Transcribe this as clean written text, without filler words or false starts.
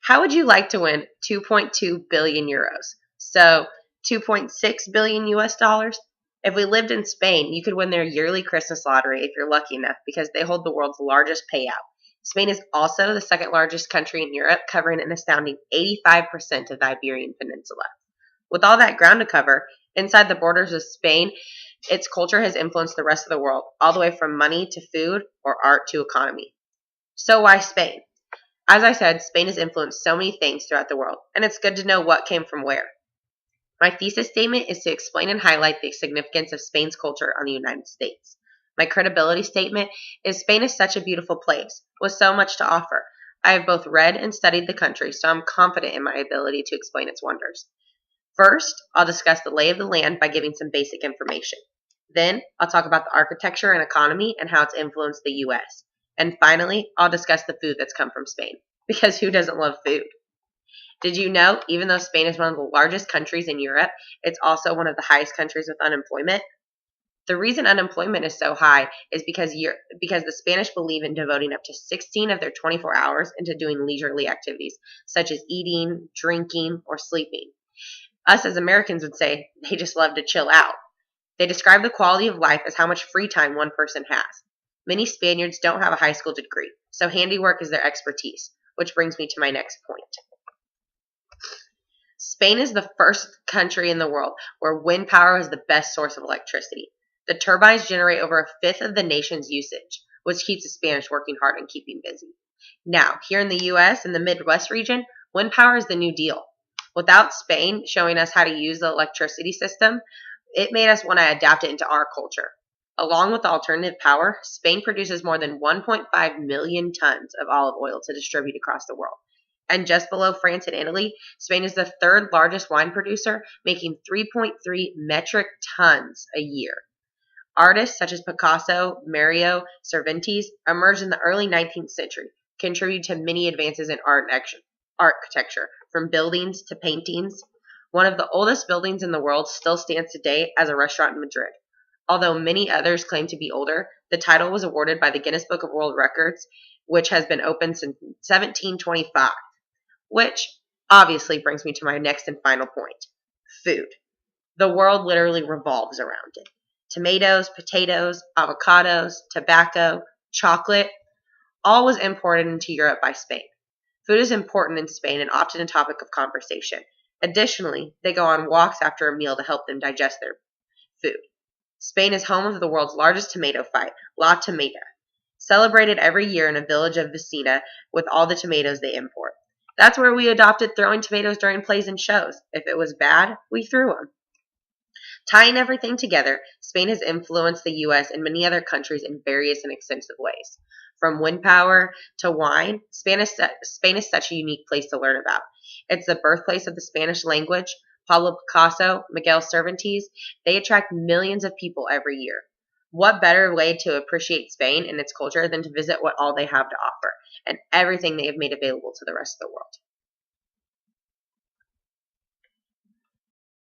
How would you like to win 2.2 billion euros? So 2.6 billion US dollars? If we lived in Spain, you could win their yearly Christmas lottery if you're lucky enough because they hold the world's largest payout. Spain is also the second largest country in Europe, covering an astounding 85% of the Iberian Peninsula. With all that ground to cover, inside the borders of Spain, its culture has influenced the rest of the world, all the way from money to food or art to economy. So why Spain? As I said, Spain has influenced so many things throughout the world, and it's good to know what came from where. My thesis statement is to explain and highlight the significance of Spain's culture on the United States. My credibility statement is Spain is such a beautiful place, with so much to offer. I have both read and studied the country, so I'm confident in my ability to explain its wonders. First, I'll discuss the lay of the land by giving some basic information. Then, I'll talk about the architecture and economy and how it's influenced the U.S. And finally, I'll discuss the food that's come from Spain, because who doesn't love food? Did you know, even though Spain is one of the largest countries in Europe, it's also one of the highest countries with unemployment? The reason unemployment is so high is because the Spanish believe in devoting up to 16 of their 24 hours into doing leisurely activities, such as eating, drinking, or sleeping. Us as Americans would say they just love to chill out. They describe the quality of life as how much free time one person has. Many Spaniards don't have a high school degree, so handiwork is their expertise, which brings me to my next point. Spain is the first country in the world where wind power is the best source of electricity. The turbines generate over a fifth of the nation's usage, which keeps the Spanish working hard and keeping busy. Now, here in the U.S. in the Midwest region, wind power is the new deal. Without Spain showing us how to use the electricity system, it made us want to adapt it into our culture. Along with alternative power, Spain produces more than 1.5 million tons of olive oil to distribute across the world. And just below France and Italy, Spain is the third largest wine producer, making 3.3 metric tons a year. Artists such as Picasso, Mario, Cervantes emerged in the early 19th century, contributing to many advances in art and architecture, from buildings to paintings. One of the oldest buildings in the world still stands today as a restaurant in Madrid. Although many others claim to be older, the title was awarded by the Guinness Book of World Records, which has been open since 1725. Which obviously brings me to my next and final point. Food. The world literally revolves around it. Tomatoes, potatoes, avocados, tobacco, chocolate, all was imported into Europe by Spain. Food is important in Spain and often a topic of conversation. Additionally, they go on walks after a meal to help them digest their food. Spain is home of the world's largest tomato fight, La Tomata, celebrated every year in a village of Vicina with all the tomatoes they import. That's where we adopted throwing tomatoes during plays and shows. If it was bad, we threw them. Tying everything together, Spain has influenced the U.S. and many other countries in various and extensive ways. From wind power to wine, Spain is such a unique place to learn about. It's the birthplace of the Spanish language. Pablo Picasso, Miguel Cervantes, they attract millions of people every year. What better way to appreciate Spain and its culture than to visit what all they have to offer and everything they have made available to the rest of the world?